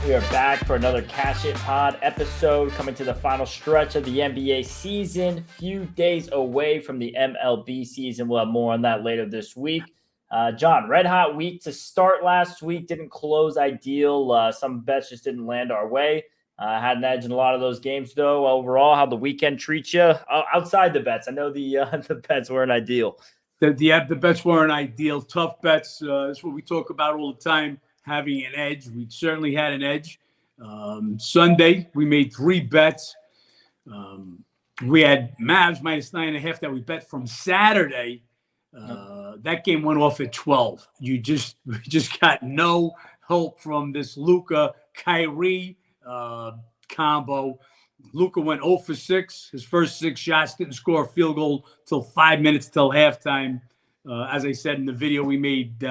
We are back for another Cash It Pod episode, coming to the final stretch of the NBA season. Few days away from the MLB season. We'll have more on that later this week. John, red hot week to start last week. Didn't close ideal. Some bets just didn't land our way. Had an edge in a lot of those games, though. Overall, how the weekend treats you outside the bets? I know the bets weren't ideal. The bets weren't ideal. Tough bets. That's what we talk about all the time, having an edge. We certainly had an edge. Sunday, we made 3 bets. We had Mavs minus 9.5 that we bet from Saturday. That game went off at 12. We just got no help from this Luka Kyrie combo. Luka went 0 for 6. His first 6 shots, didn't score a field goal till 5 minutes till halftime. As I said in the video we made,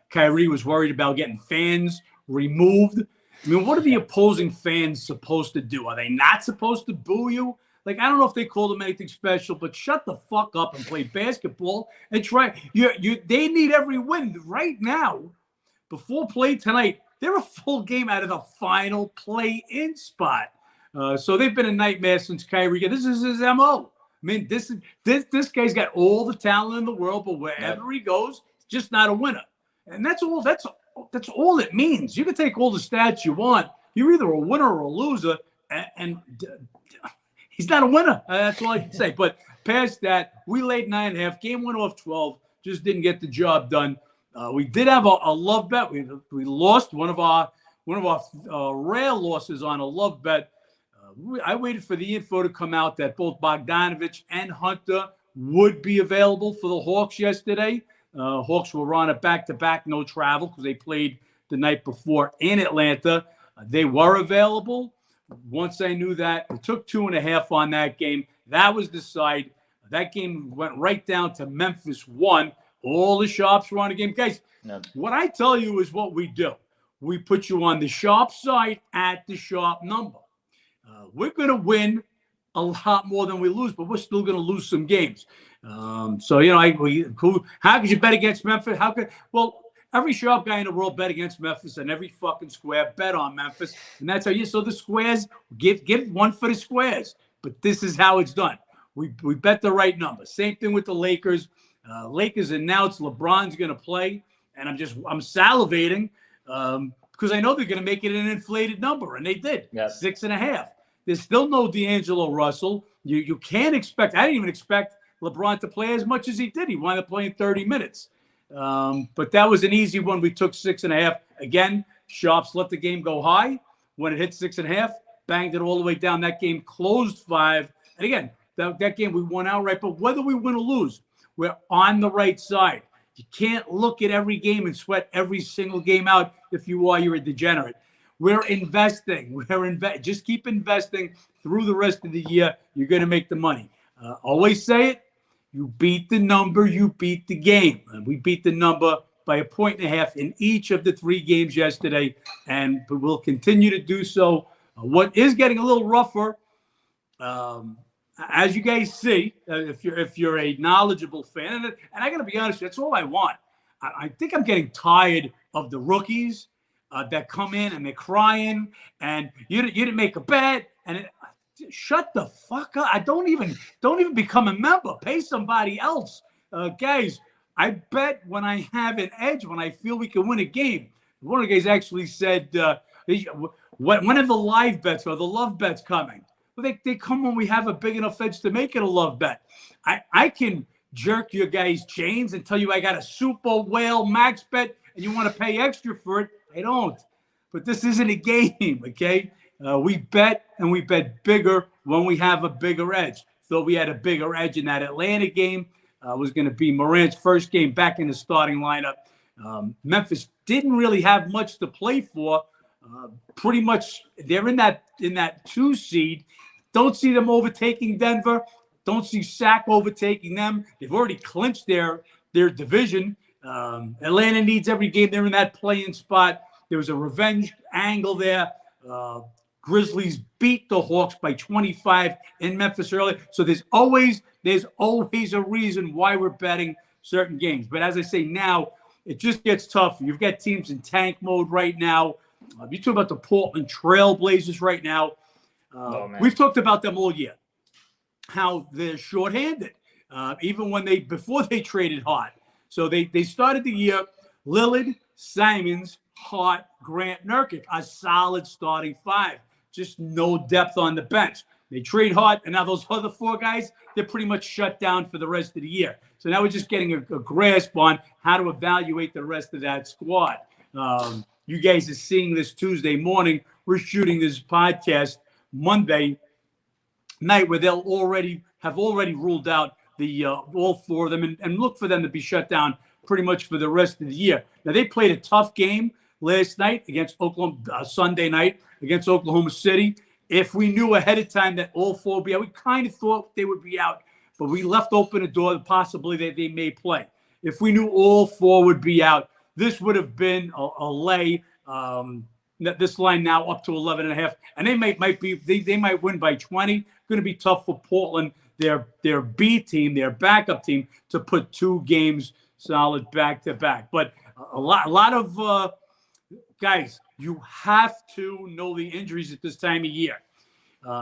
Kyrie was worried about getting fans removed. I mean, what are the opposing fans supposed to do? Are they not supposed to boo you? Like, I don't know if they called them anything special, but shut the fuck up and play basketball and try. They need every win right now. Before play tonight, they're a full game out of the final play-in spot. So they've been a nightmare since Kyrie. This is his MO. I mean, this guy's got all the talent in the world, but wherever he goes, it's just not a winner. And that's all. That's all it means. You can take all the stats you want. You're either a winner or a loser, and he's not a winner. That's all I can say. But past that, we laid 9.5. Game went off 12. Just didn't get the job done. We did have a love bet. We lost one of our rare losses on a love bet. I waited for the info to come out that both Bogdanovich and Hunter would be available for the Hawks yesterday. Hawks were on a back-to-back, no travel, because they played the night before in Atlanta. They were available. Once I knew that, we took 2.5 on that game. That was the side. That game went right down to Memphis 1. All the sharps were on the game. Guys, What I tell you is what we do. We put you on the sharp side at the sharp number. We're going to win a lot more than we lose, but we're still going to lose some games. So, how could you bet against Memphis? Well, every sharp guy in the world bet against Memphis, and every fucking square bet on Memphis. And that's how so the squares, give one for the squares. But this is how it's done. We bet the right number. Same thing with the Lakers. Lakers announced LeBron's going to play, and I'm salivating because I know they're going to make it an inflated number, and they did. 6.5. There's still no D'Angelo Russell. You can't expect. I didn't even expect LeBron to play as much as he did. He wound up playing 30 minutes. But that was an easy one. We took 6.5. Again, sharps let the game go high. When it hit 6.5, banged it all the way down. That game closed 5. And again, that game we won outright. But whether we win or lose, we're on the right side. You can't look at every game and sweat every single game out if you're a degenerate. We're investing. Just keep investing through the rest of the year. You're going to make the money. Always say it. You beat the number, you beat the game. And we beat the number by 1.5 in each of the 3 games yesterday, and we'll continue to do so. What is getting a little rougher, as you guys see, if you're a knowledgeable fan, and I got to be honest, that's all I want. I think I'm getting tired of the rookies that come in and they're crying, and you didn't make a bet, and shut the fuck up. Don't even become a member. Pay somebody else. Guys, I bet when I have an edge, when I feel we can win a game. One of the guys actually said, when are the live bets or the love bets coming? Well, they come when we have a big enough edge to make it a love bet. I can jerk your guys' chains and tell you I got a super whale max bet and you want to pay extra for it. I don't. But this isn't a game, okay? We bet, and we bet bigger when we have a bigger edge. Thought we had a bigger edge in that Atlanta game. Was going to be Morant's first game back in the starting lineup. Memphis didn't really have much to play for. Pretty much, they're in that 2 seed. Don't see them overtaking Denver. Don't see Sac overtaking them. They've already clinched their division. Atlanta needs every game. They're in that play-in spot. There was a revenge angle there. Grizzlies beat the Hawks by 25 in Memphis earlier. So there's always a reason why we're betting certain games. But as I say now, it just gets tough. You've got teams in tank mode right now. You talk about the Portland Trailblazers right now. We've talked about them all year, how they're shorthanded, even before they traded Hart. So they started the year, Lillard, Simons, Hart, Grant, Nurkic, a solid starting five. Just no depth on the bench. They trade Hart, and now those other four guys, they're pretty much shut down for the rest of the year. So now we're just getting a grasp on how to evaluate the rest of that squad. You guys are seeing this Tuesday morning. We're shooting this podcast Monday night where they'll have already ruled out the all four of them and look for them to be shut down pretty much for the rest of the year. Now, they played a tough game last night against Sunday night against Oklahoma City. If we knew ahead of time that all four would be out, we kind of thought they would be out, but we left open a door, the possibility that they may play. If we knew all four would be out, this would have been a lay. This line now up to 11.5, and they might win by 20. Going to be tough for Portland, their B team, their backup team, to put 2 games solid back to back. But a lot of guys, you have to know the injuries at this time of year.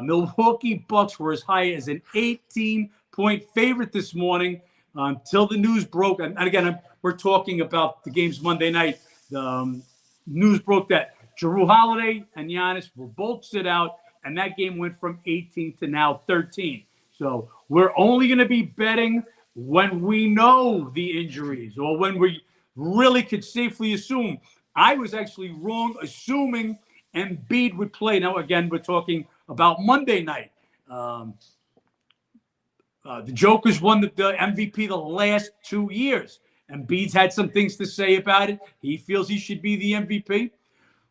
Milwaukee Bucks were as high as an 18-point favorite this morning until the news broke. And again, we're talking about the games Monday night. The news broke that Jrue Holiday and Giannis will both sit out, and that game went from 18 to now 13. So we're only going to be betting when we know the injuries or when we really could safely assume. I was actually wrong assuming Embiid would play. Now, again, we're talking about Monday night. The Joker's won the MVP the last 2 years. Embiid's had some things to say about it. He feels he should be the MVP.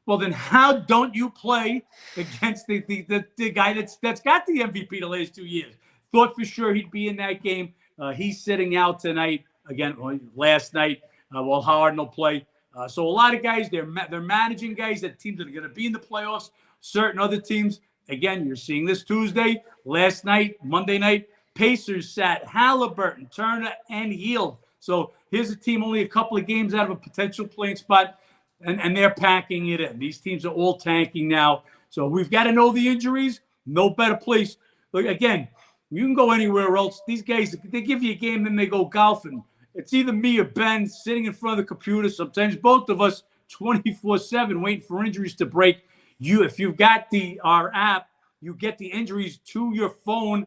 Well, then how don't you play against the guy that's got the MVP the last 2 years? Thought for sure he'd be in that game. He's sitting out tonight, again, last night, while Harden will play. So a lot of guys, they're managing guys, that teams that are going to be in the playoffs. Certain other teams, again, you're seeing this Tuesday. Last night, Monday night, Pacers sat Halliburton, Turner, and Hield. So here's a team only a couple of games out of a potential playing spot, and they're packing it in. These teams are all tanking now. So we've got to know the injuries. No better place. Look, again, you can go anywhere else. These guys, they give you a game, then they go golfing. It's either me or Ben sitting in front of the computer, sometimes both of us 24/7 waiting for injuries to break. If you've got our app, you get the injuries to your phone.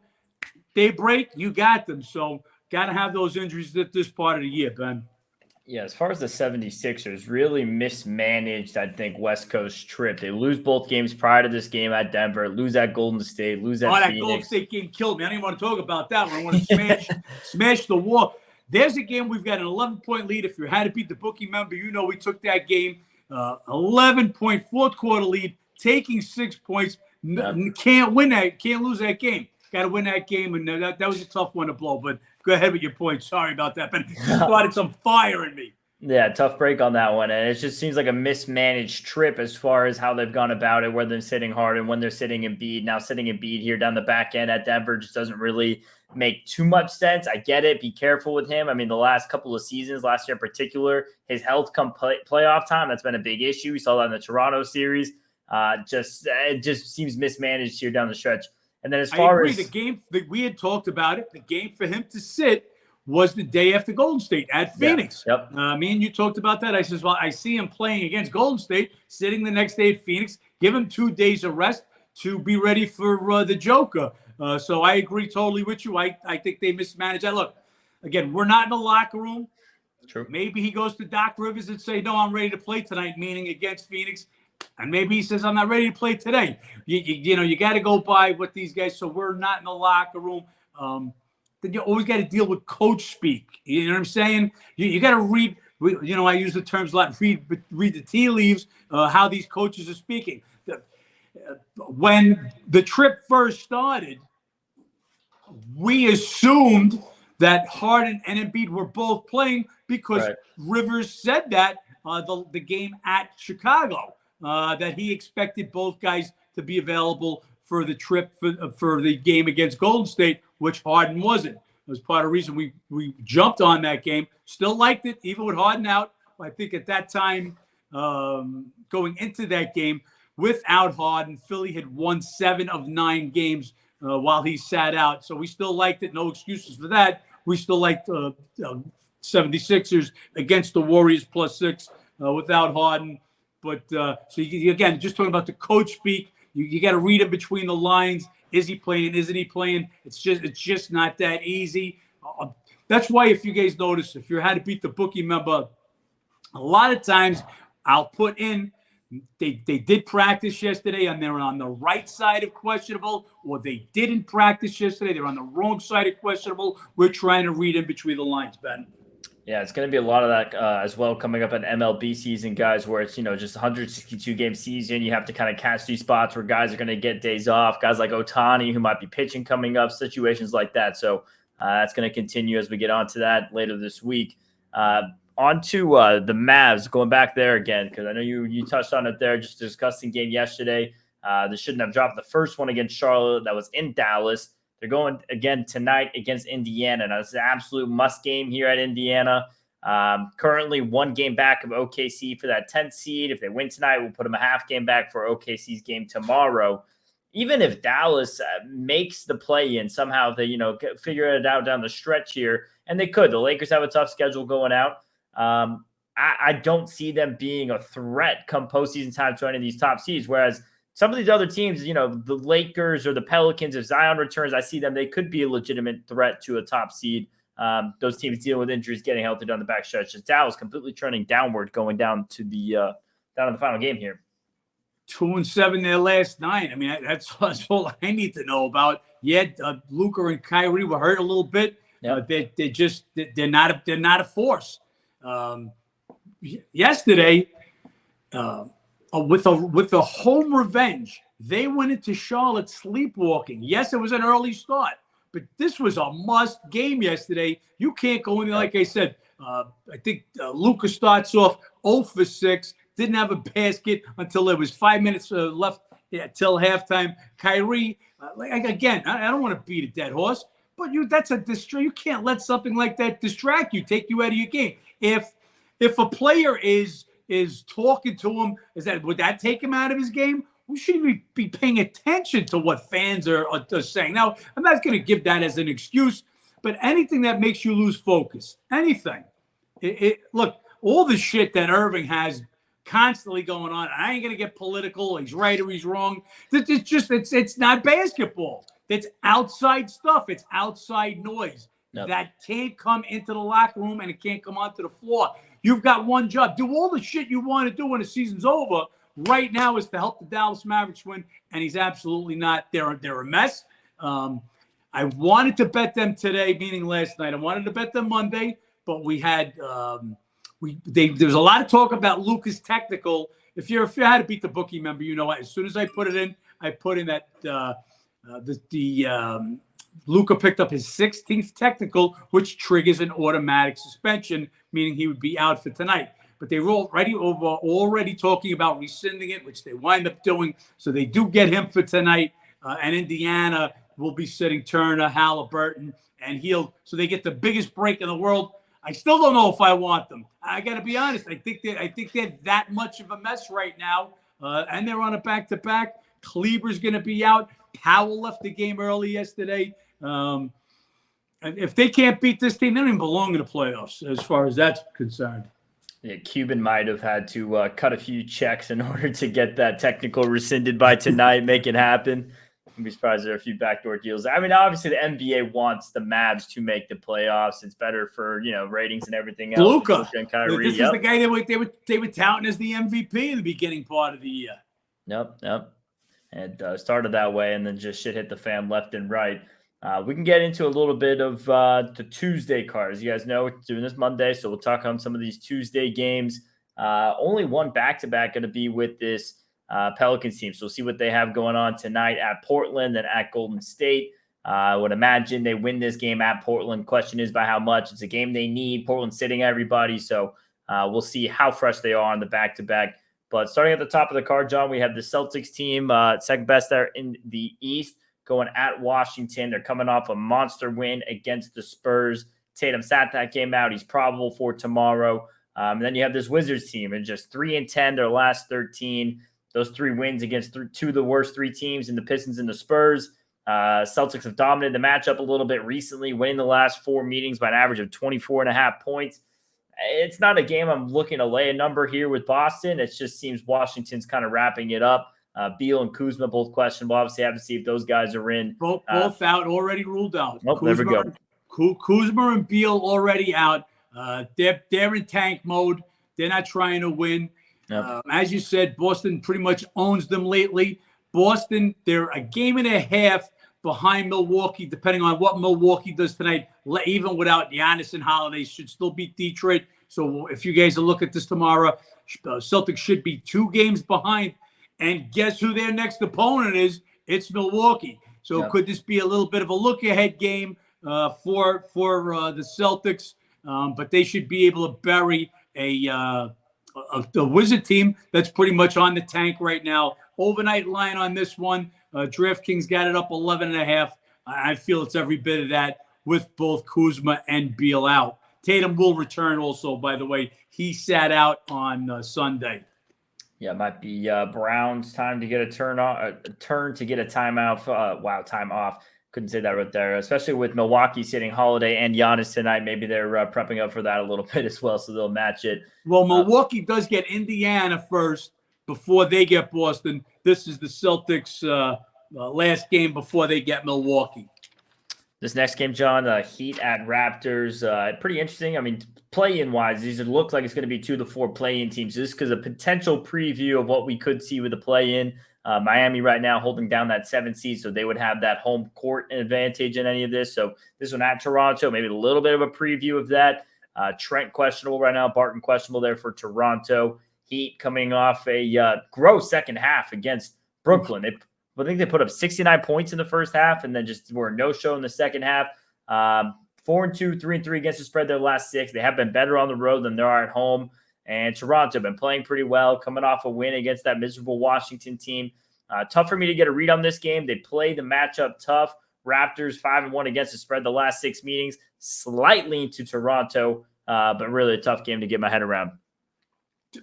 They break, you got them. So got to have those injuries at this part of the year, Ben. Yeah, as far as the 76ers, really mismanaged, I think, West Coast trip. They lose both games prior to this game at Denver, lose at Golden State, lose at Phoenix. That Golden State game killed me. I didn't want to talk about that one. I want to smash the wall. There's a game we've got an 11-point lead. If you had to beat the bookie member, you know we took that game. 11-point fourth quarter lead, taking 6 points. Can't win that. Can't lose that game. Got to win that game, and that was a tough one to blow. But go ahead with your point. Sorry about that, but you started some fire in me. Yeah, tough break on that one. And it just seems like a mismanaged trip as far as how they've gone about it, where they're sitting hard and when they're sitting Embiid. Now sitting Embiid here down the back end at Denver just doesn't really make too much sense. I get it. Be careful with him. I mean, the last couple of seasons, last year in particular, his health come playoff time, that's been a big issue. We saw that in the Toronto series. It just seems mismanaged here down the stretch. And then as far as the game that we had talked about it, the game for him to sit was the day after Golden State at Phoenix. Yeah, yep. Me and you talked about that. I says, well, I see him playing against Golden State, sitting the next day at Phoenix. Give him 2 days of rest to be ready for the Joker. So I agree totally with you. I think they mismanaged that. Look, again, we're not in the locker room. True. Maybe he goes to Doc Rivers and say, no, I'm ready to play tonight, meaning against Phoenix. And maybe he says, I'm not ready to play today. You got to go by what these guys. So we're not in the locker room. Then you always got to deal with coach speak. You know what I'm saying? You got to read. I use the terms a lot. Read the tea leaves. How these coaches are speaking. When the trip first started, we assumed that Harden and Embiid were both playing because Rivers said that the game at Chicago. That he expected both guys to be available for the trip for the game against Golden State, which Harden wasn't. It was part of the reason we jumped on that game. Still liked it, even with Harden out. I think at that time, going into that game without Harden. Philly had won 7 of 9 games while he sat out. So we still liked it. No excuses for that. We still liked 76ers against the Warriors +6 without Harden. But so again, just talking about the coach speak, you got to read it between the lines. Is he playing? Isn't he playing? It's just not that easy. That's why, if you guys notice, if you had to beat the bookie member, a lot of times I'll put in they did practice yesterday and they're on the right side of questionable, or they didn't practice yesterday. They're on the wrong side of questionable. We're trying to read in between the lines, Ben. Yeah, it's going to be a lot of that as well coming up in MLB season, guys, where it's, just 162-game season. You have to kind of catch these spots where guys are going to get days off, guys like Ohtani who might be pitching coming up, situations like that. So that's going to continue as we get onto that later this week. On to the Mavs, going back there again, because I know you touched on it there, just discussing game yesterday. They shouldn't have dropped the first one against Charlotte. That was in Dallas. They're going again tonight against Indiana. Now, it's an absolute must game here at Indiana. Currently 1 game back of OKC for that 10th seed. If they win tonight, we'll put them a half game back for OKC's game tomorrow. Even if Dallas makes the play-in, somehow they, figure it out down the stretch here, and they could. The Lakers have a tough schedule going out. I don't see them being a threat come postseason time to any of these top seeds, whereas some of these other teams, the Lakers or the Pelicans, if Zion returns, I see them. They could be a legitimate threat to a top seed. Those teams dealing with injuries, getting healthy down the backstretch. Just Dallas completely turning downward, going down to the final game here. 2-7 their last 9. I mean, that's all I need to know about. Yeah, Luka and Kyrie were hurt a little bit. Yep. They're not a force. Yesterday, with the home revenge, they went into Charlotte sleepwalking. Yes, it was an early start, but this was a must game yesterday. You can't go in there, like I said. I think Luka starts off 0 for 6, didn't have a basket until there was 5 minutes left till halftime. Kyrie, again, I don't want to beat a dead horse, but that's a distract. You can't let something like that distract you, take you out of your game. If a player is talking to him, would that take him out of his game? We shouldn't be paying attention to what fans are saying. Now, I'm not going to give that as an excuse, but anything that makes you lose focus, anything. Look, all the shit that Irving has constantly going on, I ain't going to get political. He's right or he's wrong. It's not basketball. It's outside stuff. It's outside noise. Yep. That can't come into the locker room and it can't come onto the floor. You've got one job. Do all the shit you want to do when the season's over. Right now is to help the Dallas Mavericks win, and he's absolutely not. They're a mess. I wanted to bet them today, meaning last night. I wanted to bet them Monday, but we had there was a lot of talk about Luka's technical. If you had to beat the bookie member, as soon as I put it in, I put in that Luka picked up his 16th technical, which triggers an automatic suspension, meaning he would be out for tonight. But they were already talking about rescinding it, which they wind up doing. So they do get him for tonight. And Indiana will be sitting Turner, Halliburton, and Hield. So they get the biggest break in the world. I still don't know if I want them. I got to be honest. I think they're that much of a mess right now. And they're on a back-to-back. Kleber's going to be out. Powell left the game early yesterday. And if they can't beat this team, they don't even belong in the playoffs as far as that's concerned. Yeah, Cuban might have had to cut a few checks in order to get that technical rescinded by tonight, make it happen. I'd be surprised there are a few backdoor deals. I mean, obviously the NBA wants the Mavs to make the playoffs. It's better for ratings and everything else. Luka and Kyrie. This is the guy they were touting as the MVP in the beginning part of the year. Yep. And started that way, and then just shit hit the fan left and right. We can get into a little bit of the Tuesday cards. You guys know we're doing this Monday, so we'll talk on some of these Tuesday games. Only one back-to-back going to be with this Pelicans team. So we'll see what they have going on tonight at Portland and at Golden State. I would imagine they win this game at Portland. Question is by how much. It's a game they need. Portland's sitting everybody, so we'll see how fresh they are on the back-to-back. But starting at the top of the card, John, we have the Celtics team, second best there in the East, going at Washington. They're coming off a monster win against the Spurs. Tatum sat that game out. He's probable for tomorrow. And then you have this Wizards team and just 3-10 their last 13. Those 3 wins against 2 of the worst 3 teams in the Pistons and the Spurs. Celtics have dominated the matchup a little bit recently, winning the last 4 meetings by an average of 24.5 points. It's not a game I'm looking to lay a number here with Boston. It just seems Washington's kind of wrapping it up. Beal and Kuzma both questionable. Obviously, have to see if those guys are in. Both out, already ruled out. Oh, there we go. Kuzma and Beal already out. They're in tank mode. They're not trying to win. Yep. As you said, Boston pretty much owns them lately. Boston, they're a game and a half behind Milwaukee, depending on what Milwaukee does tonight. Even without Giannis and Holiday, should still beat Detroit. So if you guys will look at this tomorrow, Celtics should be 2 games behind. And guess who their next opponent is? It's Milwaukee. So could this be a little bit of a look-ahead game for the Celtics? But they should be able to bury a Wizard team that's pretty much on the tank right now. Overnight line on this one. DraftKings got it up 11.5. I feel it's every bit of that with both Kuzma and Beal out. Tatum will return also, by the way. He sat out on Sunday. Yeah, it might be Brown's time to get a turn to get a timeout. Time off. Couldn't say that right there, especially with Milwaukee sitting Holiday and Giannis tonight. Maybe they're prepping up for that a little bit as well, so they'll match it. Well, Milwaukee does get Indiana first before they get Boston. This is the Celtics' last game before they get Milwaukee. This next game, John, Heat at Raptors, pretty interesting. I mean, play-in wise, these look like it's going to be 2 of the 4 play-in teams. Just because a potential preview of what we could see with the play-in. Miami right now holding down that 7th seed, so they would have that home court advantage in any of this. So this one at Toronto, maybe a little bit of a preview of that. Trent questionable right now, Barton questionable there for Toronto. Heat coming off a gross second half against Brooklyn. I think they put up 69 points in the first half and then just were no-show in the second half. 4-2, 3-3 against the spread their last 6. They have been better on the road than they are at home. And Toronto have been playing pretty well, coming off a win against that miserable Washington team. Tough for me to get a read on this game. They play the matchup tough. Raptors 5-1 against the spread the last 6 meetings. Slightly into Toronto, but really a tough game to get my head around.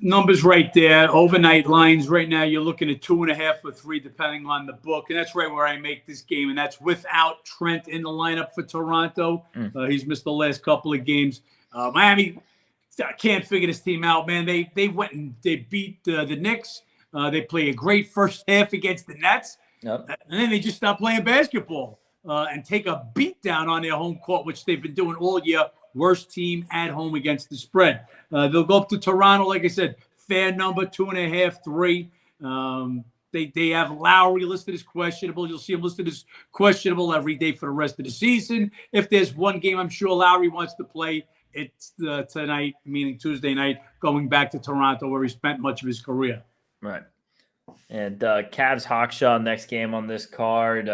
Numbers right there. Overnight lines right now, you're looking at 2.5 or 3, depending on the book. And that's right where I make this game. And that's without Trent in the lineup for Toronto. He's missed the last couple of games. Miami can't figure this team out, man. They went and they beat the Knicks. They play a great first half against the Nets. Yep. And then they just stop playing basketball and take a beat down on their home court, which they've been doing all year. Worst team at home against the spread. They'll go up to Toronto, like I said, fair number, 2.5, 3. They have Lowry listed as questionable. You'll see him listed as questionable every day for the rest of the season. If there's one game I'm sure Lowry wants to play, it's tonight, meaning Tuesday night, going back to Toronto where he spent much of his career. Right. And Cavs Hawkshaw next game on this card.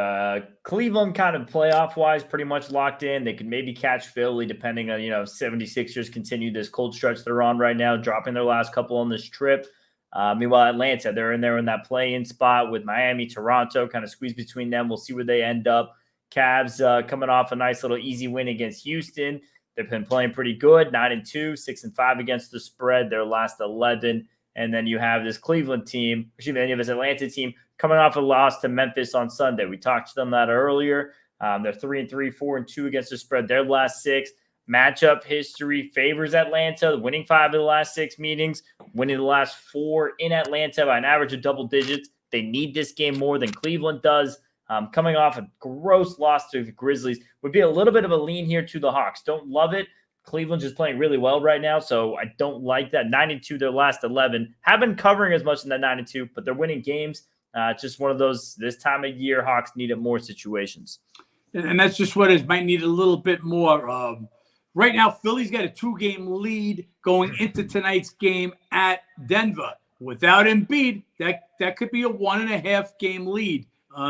Cleveland kind of playoff-wise pretty much locked in. They could maybe catch Philly depending on, 76ers continue this cold stretch they're on right now, dropping their last couple on this trip. Meanwhile, Atlanta, they're in there in that play-in spot with Miami, Toronto, kind of squeeze between them. We'll see where they end up. Cavs coming off a nice little easy win against Houston. They've been playing pretty good, 9-2, 6-5 against the spread, their last 11. And then you have this Cleveland team, this Atlanta team coming off a loss to Memphis on Sunday. We talked to them that earlier. They're 3-3, 4-2 against the spread. Their last 6 matchup history favors Atlanta, winning 5 of the last 6 meetings, winning the last 4 in Atlanta by an average of double digits. They need this game more than Cleveland does. Coming off a gross loss to the Grizzlies would be a little bit of a lean here to the Hawks. Don't love it. Cleveland's just playing really well right now, so I don't like that. 9-2, their last 11. Have been covering as much in that 9-2, but they're winning games. Just one of those, this time of year, Hawks need it more situations. And that's just what it is. Might need a little bit more. Right now, Philly's got a 2-game lead going into tonight's game at Denver. Without Embiid, that could be a 1.5-game lead.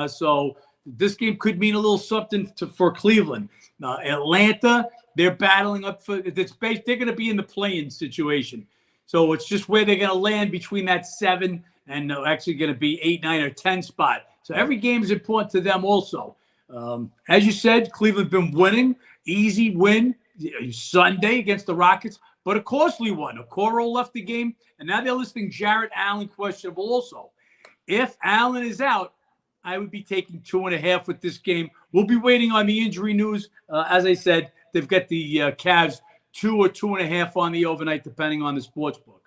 So this game could mean a little something for Cleveland. Atlanta, they're battling up for the space. They're going to be in the play-in situation. So it's just where they're going to land between that 7 and actually going to be 8, 9, or 10 spot. So every game is important to them also. As you said, Cleveland been winning. Easy win Sunday against the Rockets. but a costly one. Okoro left the game, and now they're listing Jarrett Allen questionable also. If Allen is out, I would be taking 2.5 with this game. We'll be waiting on the injury news. As I said, they've got the Cavs 2 or 2.5 on the overnight, depending on the sports book.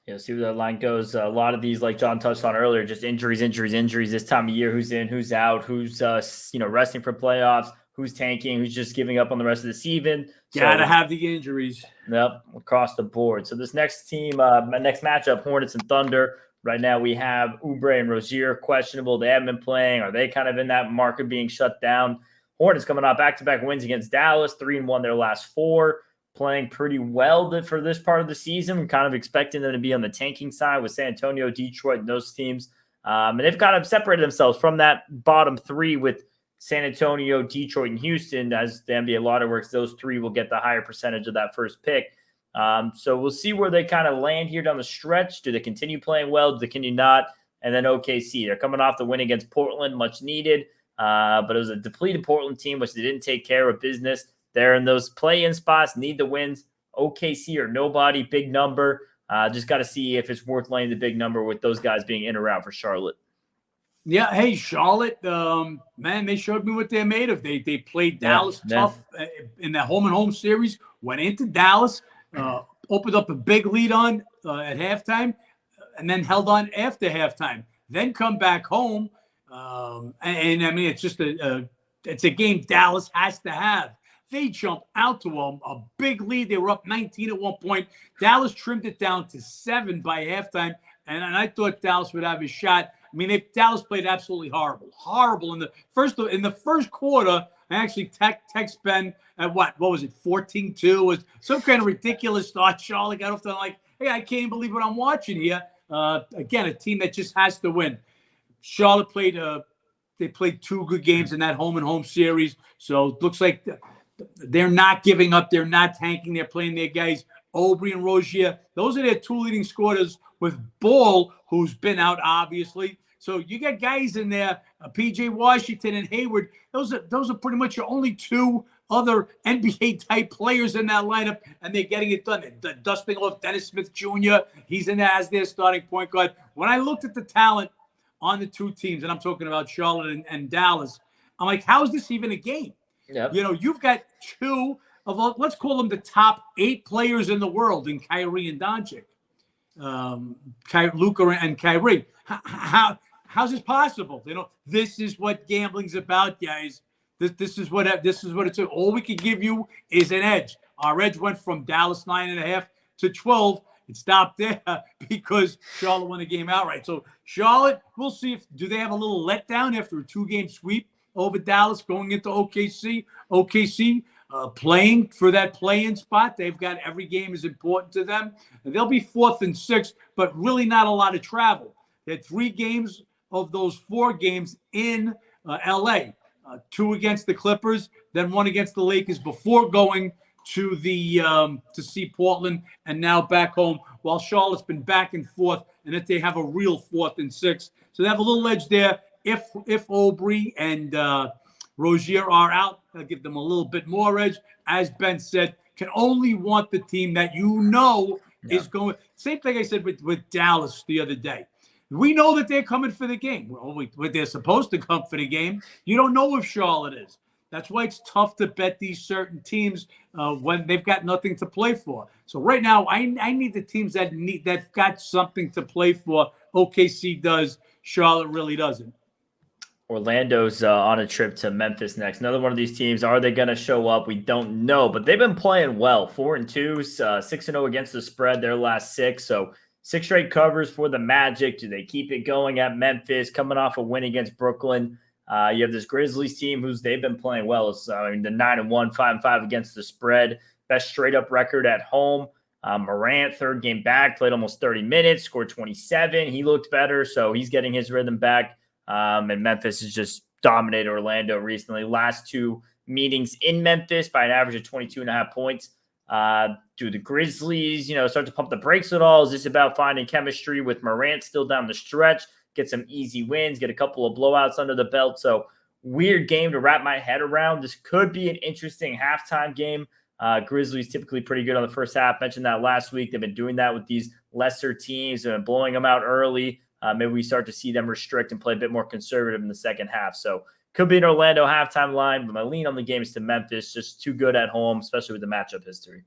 Yeah, see where that line goes. A lot of these, like John touched on earlier, just injuries this time of year. Who's in, who's out, who's resting for playoffs, who's tanking, who's just giving up on the rest of the season. Gotta have the injuries. Yep, across the board. So this next team, next matchup, Hornets and Thunder. Right now we have Oubre and Rozier questionable. They haven't been playing. Are they kind of in that market being shut down? Hornets coming off back-to-back wins against Dallas, 3-1 their last 4. Playing pretty well for this part of the season. We're kind of expecting them to be on the tanking side with San Antonio, Detroit, and those teams. And they've kind of separated themselves from that bottom 3 with San Antonio, Detroit, and Houston. As the NBA lottery works, those 3 will get the higher percentage of that first pick. So we'll see where they kind of land here down the stretch. Do they continue playing well? Do they continue not? And then OKC. They're coming off the win against Portland, much needed. But it was a depleted Portland team, which they didn't take care of business. They're in those play-in spots, need the wins. OKC or nobody, big number. Just got to see if it's worth laying the big number with those guys being in or out for Charlotte. Yeah, hey, Charlotte, man, they showed me what they're made of. They played Dallas tough in that home-and-home series, went into Dallas, opened up a big lead on at halftime, and then held on after halftime. Then come back home, and I mean, it's just it's a game Dallas has to have. They jumped out to a big lead. They were up 19 at one point. Dallas trimmed it down to 7 by halftime, and I thought Dallas would have a shot. I mean, Dallas played absolutely horrible in the first quarter. I actually text Ben at what was it, 14-2? Was some kind of ridiculous start. Charlotte got off to like, hey, I can't believe what I'm watching here. Again, a team that just has to win. Charlotte played 2 good games in that home-and-home series, so it looks like they're not giving up. They're not tanking. They're playing their guys, Oubre and Rozier. Those are their 2 leading scorers with Ball, who's been out, obviously. So you got guys in there, P.J. Washington and Hayward. Those are pretty much your only 2 other NBA-type players in that lineup, and they're getting it done. They're dusting off Dennis Smith Jr. He's in there as their starting point guard. When I looked at the talent on the 2 teams, and I'm talking about Charlotte and Dallas, I'm like, how is this even a game? Yep. You know, you've got 2 of, let's call them the top 8 players in the world in Kyrie and Doncic, Luka and Kyrie. How's this possible? You know, this is what gambling's about, guys. This is what it's. All we can give you is an edge. Our edge went from Dallas 9.5 to 12. It stopped there because Charlotte won the game outright. So Charlotte, we'll see do they have a little letdown after a 2-game sweep over Dallas going into OKC. OKC playing for that play-in spot. They've got every game is important to them. And they'll be 4th and 6th, but really not a lot of travel. They had 3 games of those 4 games in L.A. 2 against the Clippers, then 1 against the Lakers before going to the to see Portland, and now back home. While Charlotte's been back and forth, and that they have a real 4th and 6th, so they have a little edge there. If Oubre and Rozier are out, I'll give them a little bit more edge. As Ben said, can only want the team that is going. Same thing I said with Dallas the other day. We know that they're coming for the game. Well, they're supposed to come for the game. You don't know if Charlotte is. That's why it's tough to bet these certain teams when they've got nothing to play for. So right now, I need the teams that's got something to play for. OKC does. Charlotte really doesn't. Orlando's on a trip to Memphis next. Another one of these teams. Are they going to show up? We don't know, but they've been playing well. 4-2, 6-0 against the spread their last 6. So 6 straight covers for the Magic. Do they keep it going at Memphis? Coming off a win against Brooklyn. You have this Grizzlies team they've been playing well. So, I mean, the 9-1, 5-5 against the spread. Best straight up record at home. Morant, 3rd game back, played almost 30 minutes, scored 27. He looked better, so he's getting his rhythm back. And Memphis has just dominated Orlando recently. Last 2 meetings in Memphis by an average of 22.5 points. Do the Grizzlies, start to pump the brakes at all? Is this about finding chemistry with Morant still down the stretch? Get some easy wins, get a couple of blowouts under the belt. So weird game to wrap my head around. This could be an interesting halftime game. Grizzlies typically pretty good on the first half. Mentioned that last week. They've been doing that with these lesser teams and blowing them out early. Maybe we start to see them restrict and play a bit more conservative in the second half. So could be an Orlando halftime line, but my lean on the game is to Memphis. Just too good at home, especially with the matchup history.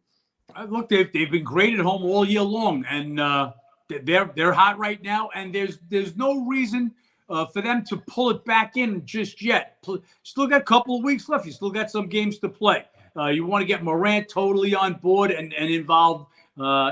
Look, they've been great at home all year long, and they're hot right now. And there's no reason for them to pull it back in just yet. Still got a couple of weeks left. You still got some games to play. You want to get Morant totally on board and involved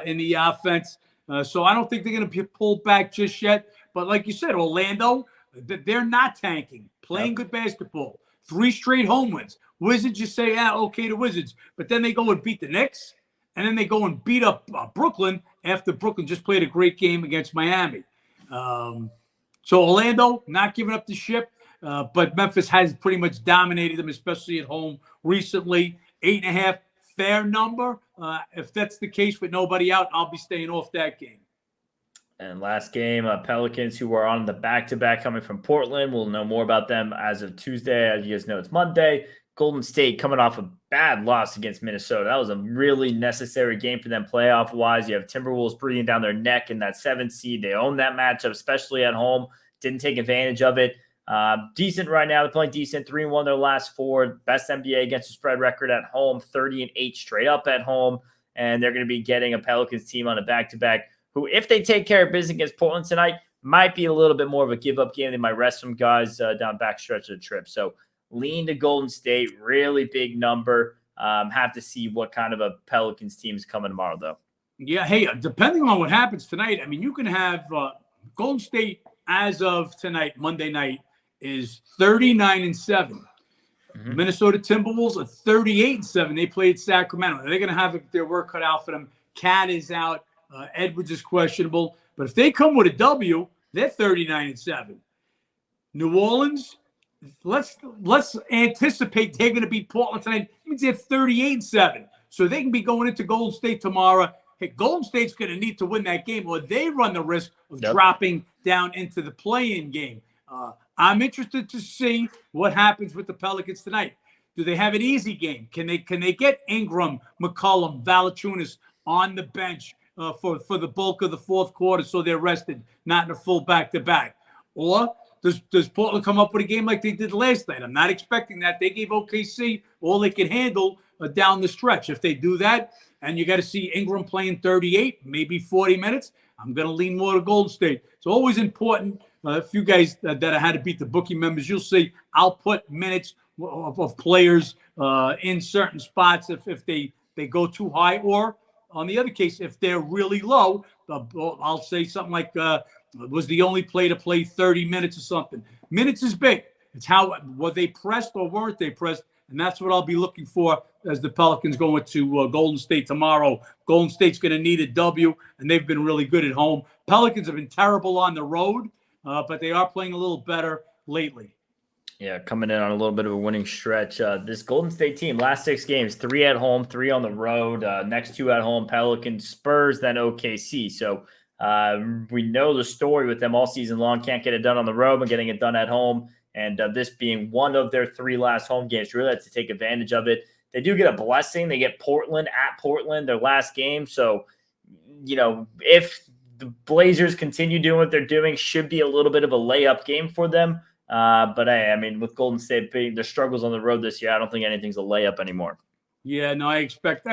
in the offense. So I don't think they're going to be pulled back just yet. But like you said, Orlando, they're not tanking, playing good basketball. 3 straight home wins. Wizards just say, okay to Wizards. But then they go and beat the Knicks. And then they go and beat up Brooklyn after Brooklyn just played a great game against Miami. So Orlando, not giving up the ship. But Memphis has pretty much dominated them, especially at home recently. 8.5, fair number. If that's the case with nobody out, I'll be staying off that game. And last game, Pelicans, who are on the back-to-back coming from Portland. We'll know more about them as of Tuesday. As you guys know, it's Monday. Golden State coming off a bad loss against Minnesota. That was a really necessary game for them playoff-wise. You have Timberwolves breathing down their neck in that 7th seed. They own that matchup, especially at home. Didn't take advantage of it. Decent right now. They're playing decent. 3-1 their last 4. Best NBA against the spread record at home. 30-8 straight up at home. And they're going to be getting a Pelicans team on a back-to-back who, if they take care of business against Portland tonight, might be a little bit more of a give-up game. They might rest some guys down backstretch of the trip. So lean to Golden State. Really big number. Have to see what kind of a Pelicans team is coming tomorrow, though. Yeah, hey, depending on what happens tonight, I mean, you can have Golden State as of tonight, Monday night, is 39-7. Mm-hmm. Minnesota Timberwolves are 38-7. They played Sacramento. They're going to have their work cut out for them. Cat is out. Edwards is questionable. But if they come with a W, they're 39-7. New Orleans, let's anticipate they're going to beat Portland tonight. It means they're 38-7. So they can be going into Golden State tomorrow. Hey, Golden State's going to need to win that game, or they run the risk of dropping down into the play-in game. I'm interested to see what happens with the Pelicans tonight. Do they have an easy game? Can they get Ingram, McCollum, Valanciunas on the bench for the bulk of the fourth quarter so they're rested, not in a full back-to-back? Or does Portland come up with a game like they did last night? I'm not expecting that. They gave OKC all they can handle down the stretch. If they do that, and you got to see Ingram playing 38, maybe 40 minutes, I'm going to lean more to Golden State. It's always important. If you guys that had to beat the bookie members, you'll see I'll put minutes of players in certain spots if they go too high, or on the other case, if they're really low, I'll say something like was the only play to play 30 minutes or something. Minutes is big. It's how were they pressed or weren't they pressed, and that's what I'll be looking for as the Pelicans go into Golden State tomorrow. Golden State's going to need a W, and they've been really good at home. Pelicans have been terrible on the road, but they are playing a little better lately. Yeah, coming in on a little bit of a winning stretch. This Golden State team, last 6 games, 3 at home, 3 on the road. Next 2 at home, Pelicans, Spurs, then OKC. So we know the story with them all season long. Can't get it done on the road, but getting it done at home. And this being one of their 3 last home games, really had to take advantage of it. They do get a blessing. They get Portland at Portland, their last game. So, if the Blazers continue doing what they're doing, should be a little bit of a layup game for them. But I mean, with Golden State being their struggles on the road this year, I don't think anything's a layup anymore. Yeah, no, I expect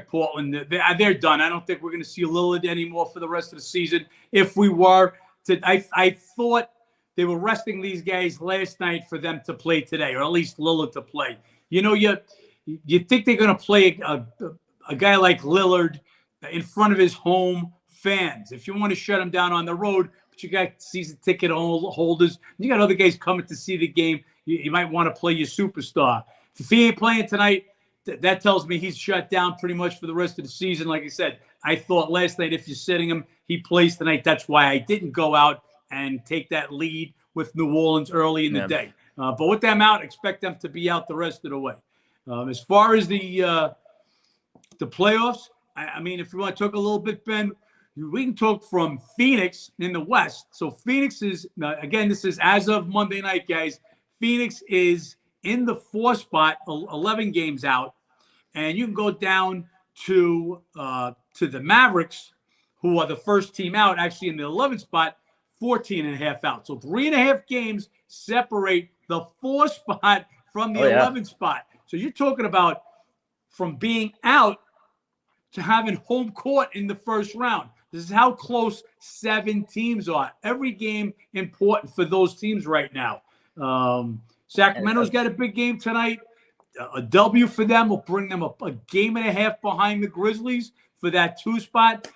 Portland. They're done. I don't think we're going to see Lillard anymore for the rest of the season. If we were to, I thought they were resting these guys last night for them to play today, or at least Lillard to play. You think they're going to play a guy like Lillard in front of his home fans. If you want to shut him down on the road, but you got season ticket holders, you got other guys coming to see the game, you might want to play your superstar. If he ain't playing tonight, that tells me he's shut down pretty much for the rest of the season. Like I said, I thought last night if you're sitting him, he plays tonight. That's why I didn't go out and take that lead with New Orleans early in the day. But with them out, expect them to be out the rest of the way. As far as the playoffs, I mean, if you want to talk a little bit, Ben, we can talk from Phoenix in the West. So Phoenix is, again, this is as of Monday night, guys. Phoenix is in the 4 spot, 11 games out. and you can go down to the Mavericks, who are the first team out, actually in the 11th spot, 14.5 out. So 3.5 games separate the 4 spot from the 11th spot. So you're talking about from being out to having home court in the first round. This is how close 7 teams are. Every game important for those teams right now. Sacramento's got a big game tonight. A W for them will bring them a game and a half behind the Grizzlies for that 2 spot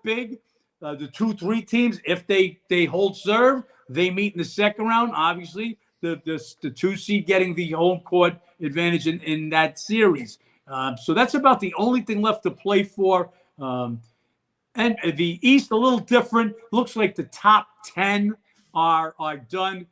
big. The 2-3 teams, if they hold serve, they meet in the second round. Obviously, the 2 seed getting the home court advantage in that series. So that's about the only thing left to play for. And the East, a little different. Looks like the top 10 are done.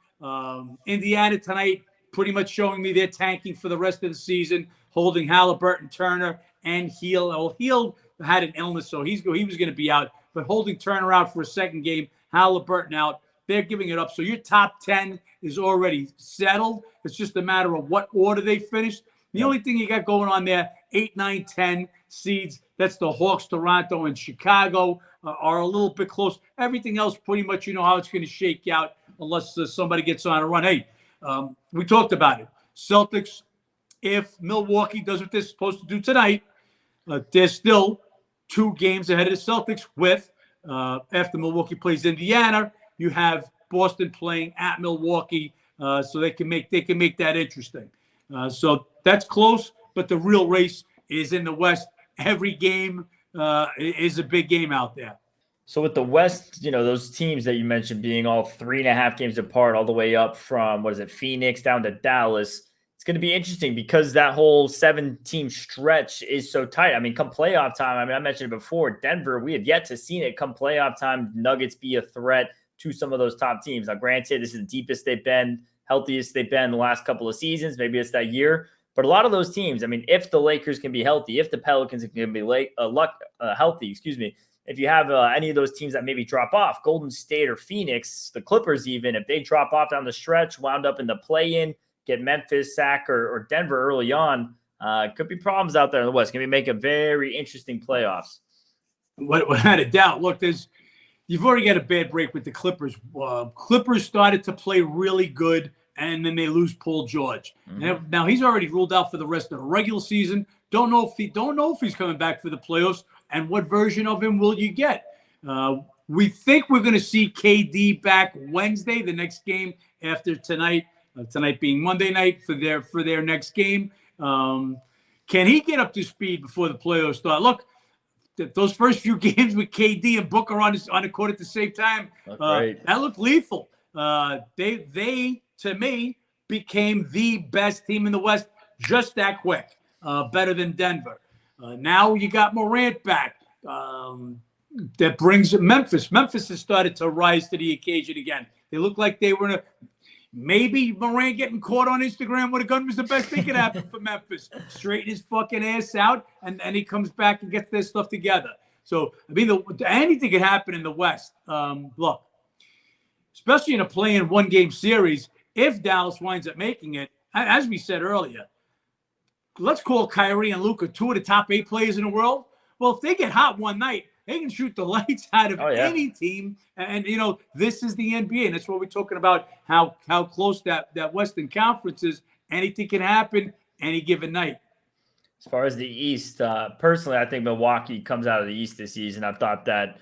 Indiana tonight, pretty much showing me they're tanking for the rest of the season, holding Halliburton, Turner, and Heel. Well, Heel had an illness, so he was going to be out. But holding Turner out for a second game, Halliburton out. They're giving it up. So your top 10 is already settled. It's just a matter of what order they finished. The only thing you got going on there, 8, 9, 10 seeds, that's the Hawks, Toronto, and Chicago are a little bit close. Everything else, pretty much, you know how it's going to shake out unless somebody gets on a run. Hey, we talked about it. Celtics, if Milwaukee does what they're supposed to do tonight, they're still 2 games ahead of the Celtics with, after Milwaukee plays Indiana, you have Boston playing at Milwaukee, so they can make that interesting. So that's close, but the real race is in the West. Every game is a big game out there. So with the West, you know, those teams that you mentioned being all 3.5 games apart, all the way up from, Phoenix down to Dallas, it's going to be interesting because that whole 7-team stretch is so tight. I mean, come playoff time, I mentioned it before, Denver, we have yet to see it come playoff time, Nuggets be a threat to some of those top teams. Now, granted, this is the deepest they've been, healthiest they've been the last couple of seasons. Maybe it's that year. But a lot of those teams, I mean, if the Lakers can be healthy, if the Pelicans can be healthy, if you have any of those teams that maybe drop off, Golden State or Phoenix, the Clippers even, if they drop off down the stretch, wound up in the play-in, get Memphis, Sac, or Denver early on, could be problems out there in the West. Going to make a very interesting playoffs. Without a doubt. Look, you've already got a bad break with the Clippers. Clippers started to play really good, and then they lose Paul George. Mm-hmm. Now he's already ruled out for the rest of the regular season. Don't know if he's coming back for the playoffs. And what version of him will you get? We think we're going to see KD back Wednesday, the next game after tonight. Tonight being Monday night for their next game. Can he get up to speed before the playoffs start? Look, those first few games with KD and Booker on the court at the same time, that looked lethal. They to me became the best team in the West just that quick, better than Denver. Now you got Morant back. That brings Memphis. Memphis has started to rise to the occasion again. They look like they were maybe Morant getting caught on Instagram with a gun was the best thing could happen for Memphis. Straighten his fucking ass out, and he comes back and gets their stuff together. So, I mean, anything could happen in the West. Look, especially in a play-in one-game series, if Dallas winds up making it, as we said earlier, let's call Kyrie and Luka 2 of the top 8 players in the world. Well, if they get hot one night, they can shoot the lights out of any team. And, you know, this is the NBA. And that's what we're talking about, how close that Western Conference is. Anything can happen any given night. As far as the East, personally, I think Milwaukee comes out of the East this season. I thought that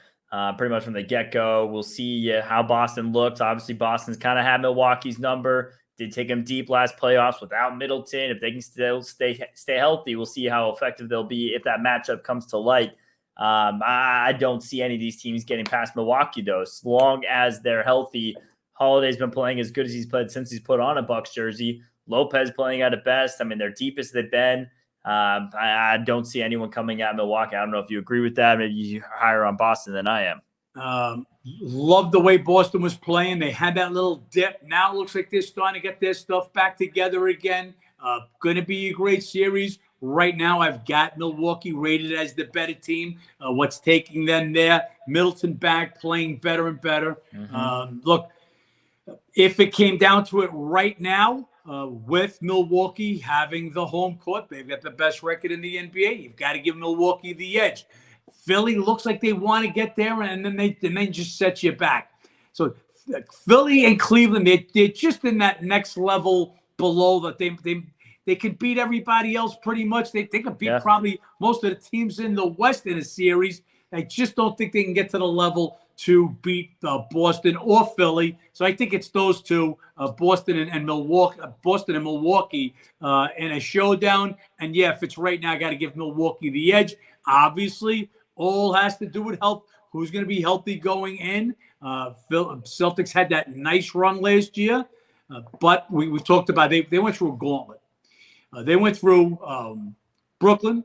pretty much from the get-go. We'll see how Boston looks. Obviously, Boston's kind of had Milwaukee's number. Did take them deep last playoffs without Middleton. If they can still stay healthy, we'll see how effective they'll be if that matchup comes to light. I don't see any of these teams getting past Milwaukee, though. As long as they're healthy, Holiday's been playing as good as he's played since he's put on a Bucks jersey. Lopez playing at a best. I mean, they're deepest they've been. I don't see anyone coming at Milwaukee. I don't know if you agree with that. Maybe you're higher on Boston than I am. Love the way Boston was playing. They had that little dip. Now it looks like they're starting to get their stuff back together again. Going to be a great series. Right now, I've got Milwaukee rated as the better team. What's taking them there? Middleton back, playing better and better. Mm-hmm. Look, if it came down to it right now, with Milwaukee having the home court. They've got the best record in the NBA. You've got to give Milwaukee the edge. Philly looks like they want to get there, and then they just set you back. So Philly and Cleveland, they're just in that next level below that they can beat everybody else pretty much. They can beat probably most of the teams in the West in a series. I just don't think they can get to the level to beat Boston or Philly. So I think it's those two, Boston and Milwaukee, in a showdown. And yeah, if it's right now, I got to give Milwaukee the edge. Obviously, all has to do with health. Who's going to be healthy going in? Celtics had that nice run last year, but we talked about they went through a gauntlet. They went through Brooklyn,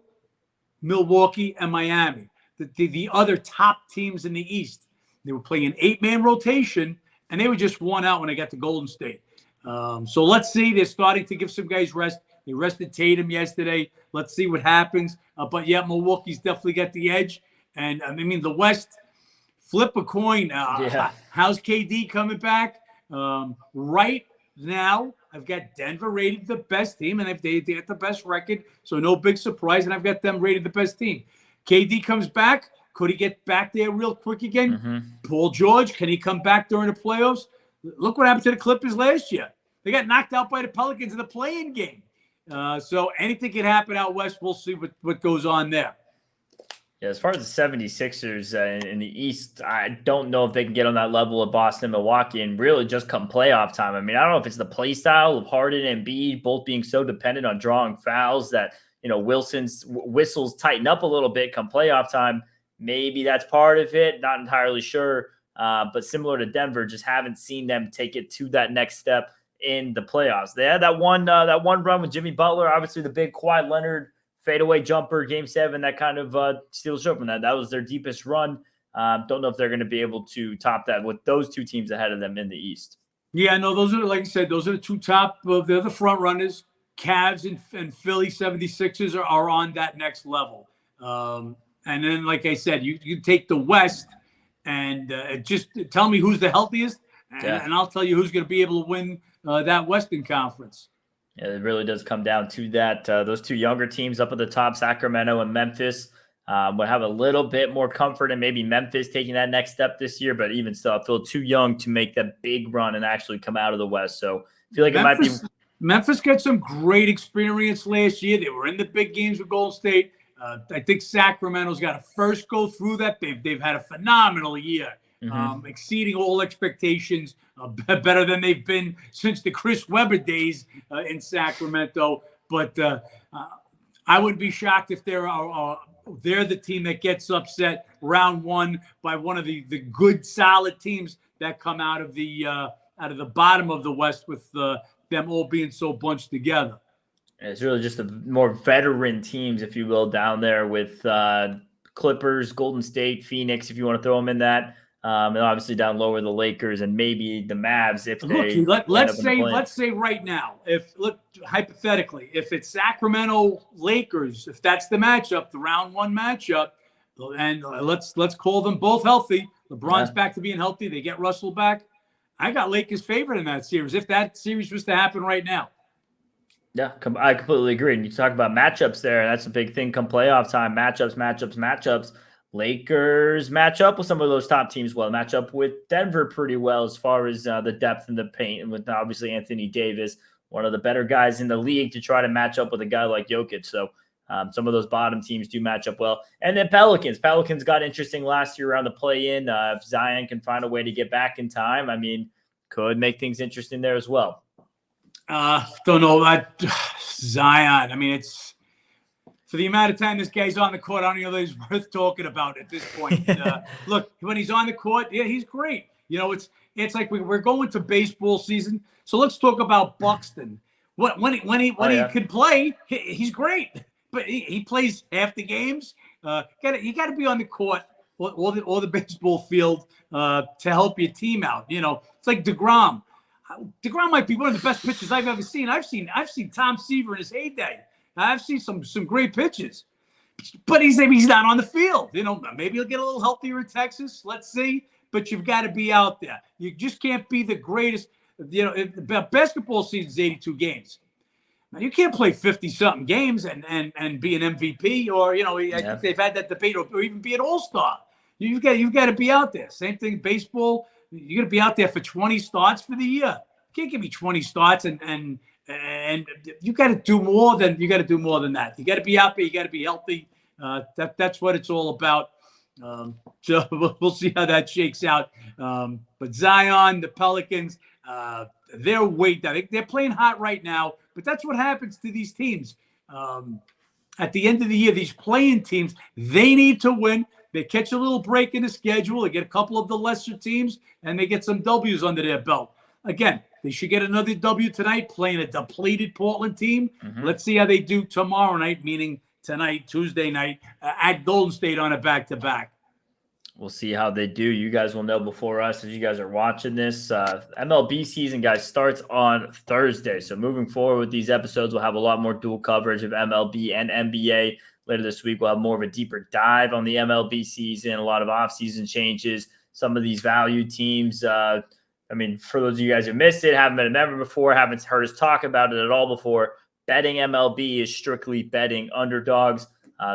Milwaukee, and Miami, the other top teams in the East. They were playing an 8-man rotation, and they were just one out when they got to Golden State. So let's see. They're starting to give some guys rest. They rested Tatum yesterday. Let's see what happens. But, yeah, Milwaukee's definitely got the edge. And, I mean, the West, flip a coin. How's KD coming back? Right now, I've got Denver rated the best team, and they got the best record, so no big surprise, and I've got them rated the best team. KD comes back. Could he get back there real quick again? Mm-hmm. Paul George, can he come back during the playoffs? Look what happened to the Clippers last year. They got knocked out by the Pelicans in the play-in game. So anything can happen out west. We'll see what goes on there. Yeah, as far as the 76ers in the East, I don't know if they can get on that level of Boston, Milwaukee, and really just come playoff time. I mean, I don't know if it's the play style of Harden and Embiid both being so dependent on drawing fouls that, Wilson's whistles tighten up a little bit come playoff time. Maybe that's part of it. Not entirely sure. But similar to Denver, just haven't seen them take it to that next step in the playoffs. They had that one run with Jimmy Butler, obviously the big Kawhi Leonard fadeaway jumper, Game 7, that kind of steals show from that. That was their deepest run. Don't know if they're going to be able to top that with those two teams ahead of them in the East. Yeah, no, those are, like I said, those are the two top. They're the front runners. Cavs and Philly 76ers are on that next level. And then, like I said, you take the West and just tell me who's the healthiest, and I'll tell you who's going to be able to win that Western Conference. Yeah, it really does come down to that. Those two younger teams up at the top, Sacramento and Memphis, would have a little bit more comfort in maybe Memphis taking that next step this year, but even still, I feel too young to make that big run and actually come out of the West. So I feel like Memphis got some great experience last year. They were in the big games with Golden State. I think Sacramento's got to first go through that. They've had a phenomenal year, exceeding all expectations, better than they've been since the Chris Webber days in Sacramento. But I wouldn't be shocked if they're the team that gets upset round one by one of the good, solid teams that come out of the bottom of the West with them all being so bunched together. It's really just the more veteran teams, if you will, down there with Clippers, Golden State, Phoenix, if you want to throw them in that. And obviously down lower, the Lakers and maybe the Mavs. If they let's say right now, hypothetically, if it's Sacramento Lakers, if that's the matchup, the round one matchup, and let's call them both healthy. LeBron's back to being healthy. They get Russell back. I got Lakers favored in that series. If that series was to happen right now. Yeah, I completely agree. And you talk about matchups there. That's a big thing come playoff time. Matchups. Lakers match up with some of those top teams well. Match up with Denver pretty well as far as the depth in the paint. And with obviously Anthony Davis, one of the better guys in the league to try to match up with a guy like Jokic. So some of those bottom teams do match up well. And then Pelicans. Pelicans got interesting last year around the play-in. If Zion can find a way to get back in time, I mean, could make things interesting there as well. Don't know about Zion. I mean, it's for the amount of time this guy's on the court, I don't even know that he's worth talking about at this point. Look, when he's on the court, yeah, he's great. It's like we're going to baseball season, so let's talk about Buxton. When he can play, he's great. But he plays half the games. You got to be on the court or the baseball field to help your team out. It's like DeGrom. DeGrom might be one of the best pitchers I've ever seen. I've seen Tom Seaver in his heyday. I've seen some great pitches, but he's not on the field. Maybe he'll get a little healthier in Texas. Let's see. But you've got to be out there. You just can't be the greatest. basketball season is 82 games. Now, you can't play 50-something games and be an MVP, or, I think they've had that debate, or even be an all-star. You've got to be out there. Same thing, baseball. You're going to be out there for 20 starts for the year. You can't give me 20 starts, and you got to do more than that. You got to be out there. You got to be healthy. That's what it's all about. So we'll see how that shakes out. But Zion, the Pelicans, they're way down. They're playing hot right now, but that's what happens to these teams. At the end of the year, these playing teams, they need to win. They catch a little break in the schedule. They get a couple of the lesser teams, and they get some W's under their belt. Again, they should get another W tonight, playing a depleted Portland team. Mm-hmm. Let's see how they do tomorrow night, meaning tonight, Tuesday night, at Golden State on a back-to-back. We'll see how they do. You guys will know before us as you guys are watching this. MLB season, guys, starts on Thursday. So moving forward with these episodes, we'll have a lot more dual coverage of MLB and NBA. Later this week, we'll have more of a deeper dive on the MLB season, a lot of offseason changes, some of these value teams. For those of you guys who missed it, haven't been a member before, haven't heard us talk about it at all before, betting MLB is strictly betting underdogs.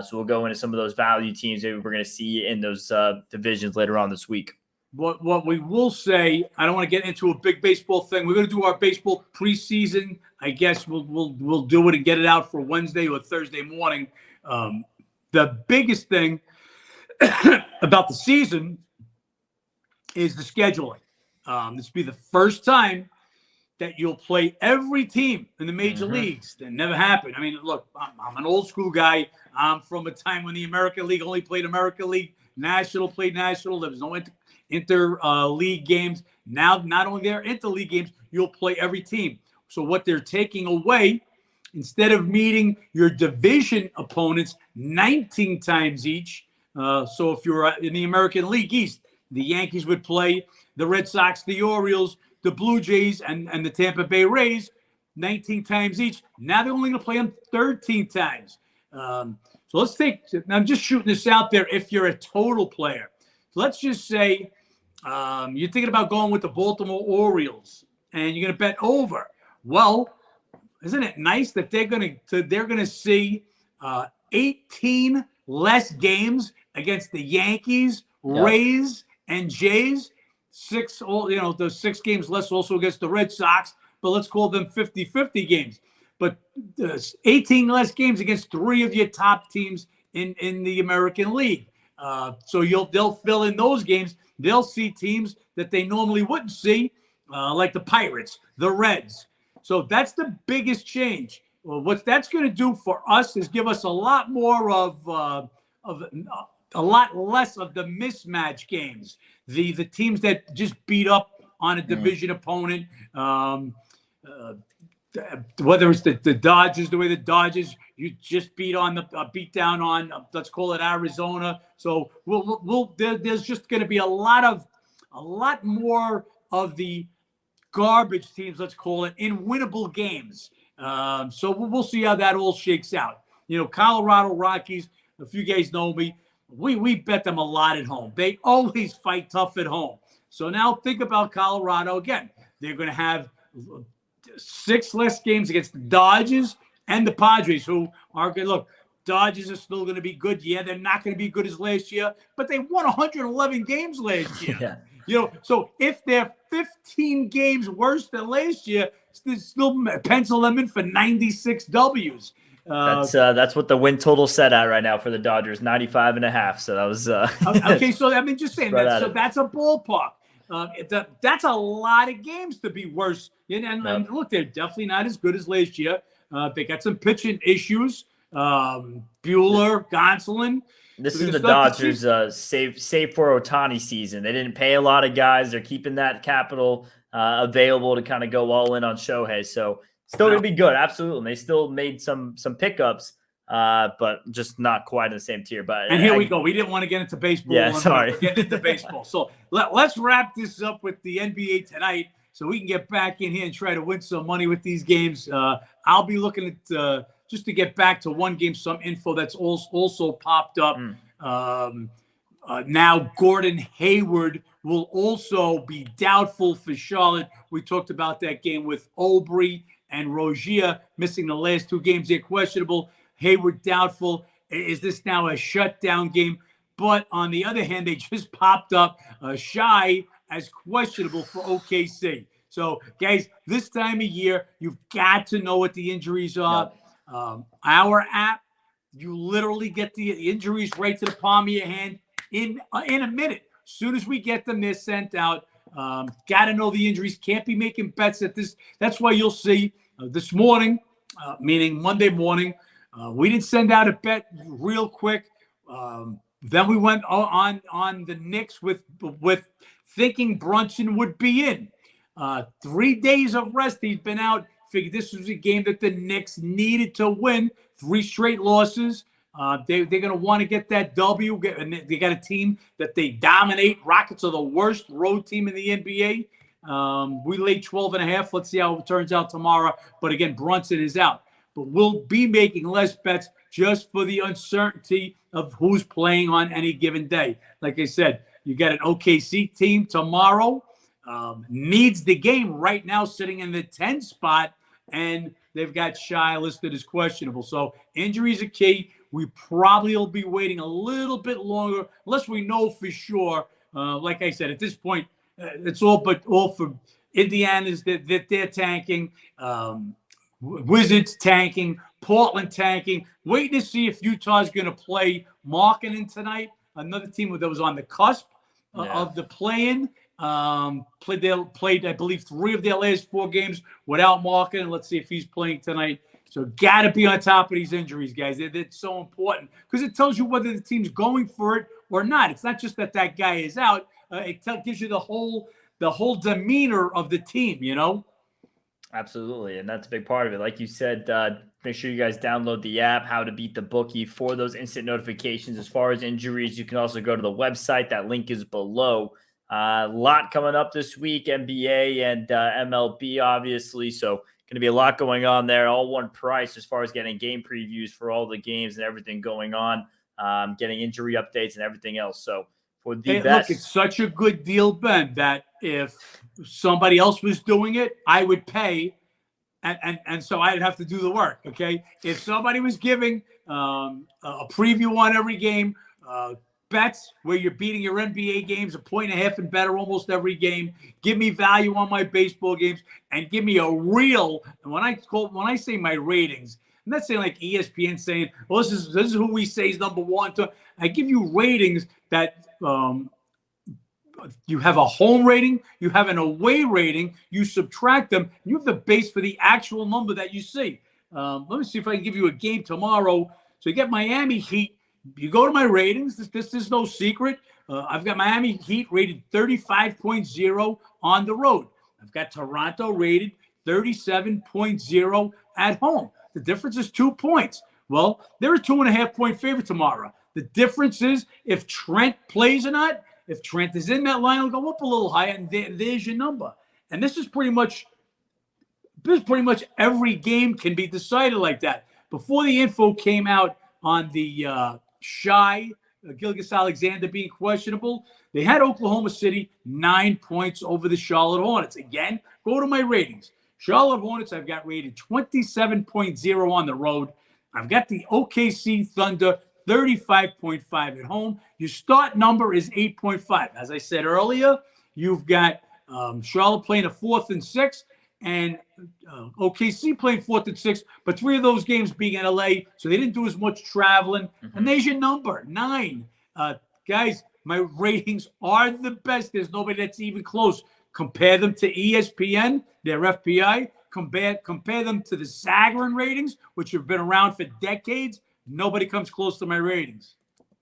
So we'll go into some of those value teams that we're going to see in those divisions later on this week. What we will say, I don't want to get into a big baseball thing. We're going to do our baseball preseason. I guess we'll do it and get it out for Wednesday or Thursday morning. The biggest thing about the season is the scheduling. This will be the first time that you'll play every team in the major leagues. That never happened. I mean, look, I'm an old school guy. I'm from a time when the American League only played American League. National played National. There was no inter-league games. Now, not only there inter-league games, you'll play every team. So what they're taking away, instead of meeting your division opponents 19 times each, so if you're in the American League East, the Yankees would play the Red Sox, the Orioles, the Blue Jays, and the Tampa Bay Rays 19 times each. Now they're only going to play them 13 times. So let's take – I'm just shooting this out there if you're a total player. So let's just say you're thinking about going with the Baltimore Orioles, and you're going to bet over. Well, isn't it nice that they're going to see 18 less games against the Yankees, Rays, and Jays? Those 6 games less also against the Red Sox, but let's call them 50-50 games. But 18 less games against 3 of your top teams in the American League. So they'll fill in those games. They'll see teams that they normally wouldn't see, like the Pirates, the Reds. So that's the biggest change. Well, what that's going to do for us is give us a lot more of a lot less of the mismatch games. The teams that just beat up on a division opponent, whether it's the Dodgers, the way the Dodgers you just beat down on, let's call it Arizona. So there's just going to be a lot more of the garbage teams, let's call it, in winnable games. So we'll see how that all shakes out. Colorado Rockies, if you guys know me, we bet them a lot at home. They always fight tough at home. So now think about Colorado again. They're going to have 6 less games against the Dodgers and the Padres, who are going to look. Dodgers are still going to be good. Yeah, they're not going to be good as last year, but they won 111 games last year. So if they're 15 games worse than last year, still pencil them in for 96 W's. That's what the win total set at right now for the Dodgers, 95.5. So that was okay. So just saying that. So that's a ballpark. That's a lot of games to be worse. And look, they're definitely not as good as last year. They got some pitching issues. Bueller, Gonsolin. This is the Dodgers save for Ohtani season. They didn't pay a lot of guys. They're keeping that capital available to kind of go all in on Shohei. So still going to be good. Absolutely. And they still made some pickups, but just not quite in the same tier. And here we go. We didn't want to get into baseball. Yeah, sorry. We're getting into baseball. So let's wrap this up with the NBA tonight so we can get back in here and try to win some money with these games. I'll be looking at just to get back to one game, some info that's also popped up. Now Gordon Hayward will also be doubtful for Charlotte. We talked about that game with Aubry and Rozier missing the last 2 games. They're questionable. Hayward doubtful. Is this now a shutdown game? But on the other hand, they just popped up Shy as questionable for OKC. So, guys, this time of year, you've got to know what the injuries are. Yep. Our app, you literally get the injuries right to the palm of your hand in a minute. As soon as we get them, they're sent out. Got to know the injuries. Can't be making bets at this. That's why you'll see this morning, meaning Monday morning, we didn't send out a bet real quick. Then we went on the Knicks with thinking Brunson would be in. 3 days of rest. He's been out. Figured this was a game that the Knicks needed to win. 3 straight losses. They're going to want to get that W. They got a team that they dominate. Rockets are the worst road team in the NBA. We laid 12.5. Let's see how it turns out tomorrow. But again, Brunson is out. But we'll be making less bets just for the uncertainty of who's playing on any given day. Like I said, you got an OKC team tomorrow. Needs the game right now, sitting in the 10 spot, and they've got Shy listed as questionable. So injuries are key. We probably will be waiting a little bit longer unless we know for sure. Like I said, at this point, it's all for Indiana's that they're tanking, Wizards tanking, Portland tanking. Waiting to see if Utah's going to play Markkanen tonight. Another team that was on the cusp of the play-in. Played, I believe, 3 of their last 4 games without Markkanen. Let's see if he's playing tonight. So got to be on top of these injuries, guys. They're so important because it tells you whether the team's going for it or not. It's not just that guy is out. It gives you the whole demeanor of the team, you know? Absolutely, and that's a big part of it. Like you said, make sure you guys download the app, How to Beat the Bookie, for those instant notifications. As far as injuries, you can also go to the website. That link is below. A lot coming up this week, NBA and MLB, obviously. So going to be a lot going on there, all one price as far as getting game previews for all the games and everything going on, getting injury updates and everything else. So for the best. Look, it's such a good deal, Ben, that if somebody else was doing it, I would pay, and so I'd have to do the work, okay? If somebody was giving a preview on every game, bets where you're beating your NBA games 1.5 and better almost every game. Give me value on my baseball games and give me a real. And when I say my ratings, I'm not saying like ESPN saying, well, this is who we say is number 1. I give you ratings that you have a home rating, you have an away rating, you subtract them, you have the base for the actual number that you see. Let me see if I can give you a game tomorrow. So you get Miami Heat. You go to my ratings. This is no secret. I've got Miami Heat rated 35.0 on the road. I've got Toronto rated 37.0 at home. The difference is 2 points. Well, they're a 2.5-point favorite tomorrow. The difference is if Trent plays or not. If Trent is in that line, it'll go up a little higher, and there's your number. And this is pretty much every game can be decided like that. Before the info came out on the Shy, Gilgeous-Alexander being questionable, they had Oklahoma City 9 points over the Charlotte Hornets. Again, go to my ratings. Charlotte Hornets, I've got rated 27.0 on the road. I've got the OKC Thunder 35.5 at home. Your start number is 8.5. As I said earlier, you've got Charlotte playing a 4th and 6th, and OKC playing 4th and 6th, but 3 of those games being in LA, so they didn't do as much traveling. And there's your number, 9. Guys, my ratings are the best. There's nobody that's even close. Compare them to ESPN, their FPI. Compare them to the Sagarin ratings, which have been around for decades. Nobody comes close to my ratings.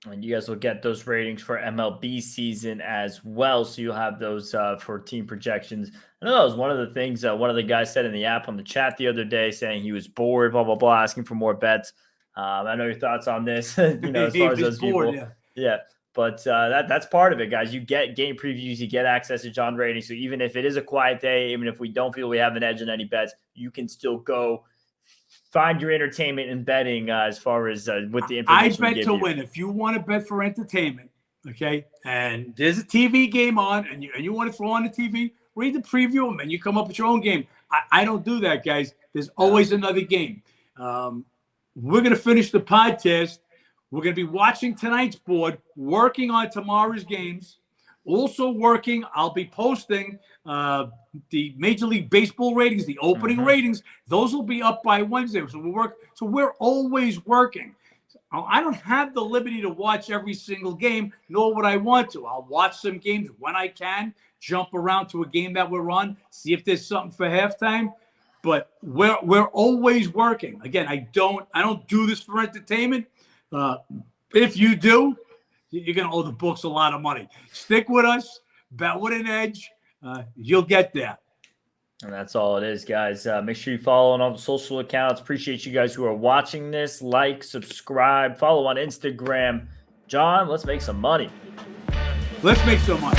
And you guys will get those ratings for MLB season as well. So you'll have those for team projections. I know that was one of the things one of the guys said in the app on the chat the other day, saying he was bored, blah, blah, blah, asking for more bets. I know your thoughts on this, as far as those bored, people. Yeah. But that's part of it, guys. You get game previews, you get access to John ratings. So even if it is a quiet day, even if we don't feel we have an edge on any bets, you can still go find your entertainment in betting as far as with the information I bet to win. If you want to bet for entertainment, Okay, and there's a TV game on, and you want to throw on the TV, read the preview, and then you come up with your own game. I don't do that, guys. There's always another game. We're going to finish the podcast. We're going to be watching tonight's board, working on tomorrow's games. Also working, I'll be posting the Major League Baseball ratings, the opening ratings. Those will be up by Wednesday. So we're always working. I don't have the liberty to watch every single game, nor would I want to. I'll watch some games when I can, jump around to a game that we're on, see if there's something for halftime. But we're always working. Again, I don't do this for entertainment. If you do, you're going to owe the books a lot of money. Stick with us, bet with an edge. You'll get there. And that's all it is, guys. Make sure you follow on all the social accounts. Appreciate you guys who are watching this. Like, subscribe, follow on Instagram. John, let's make some money. Let's make some money.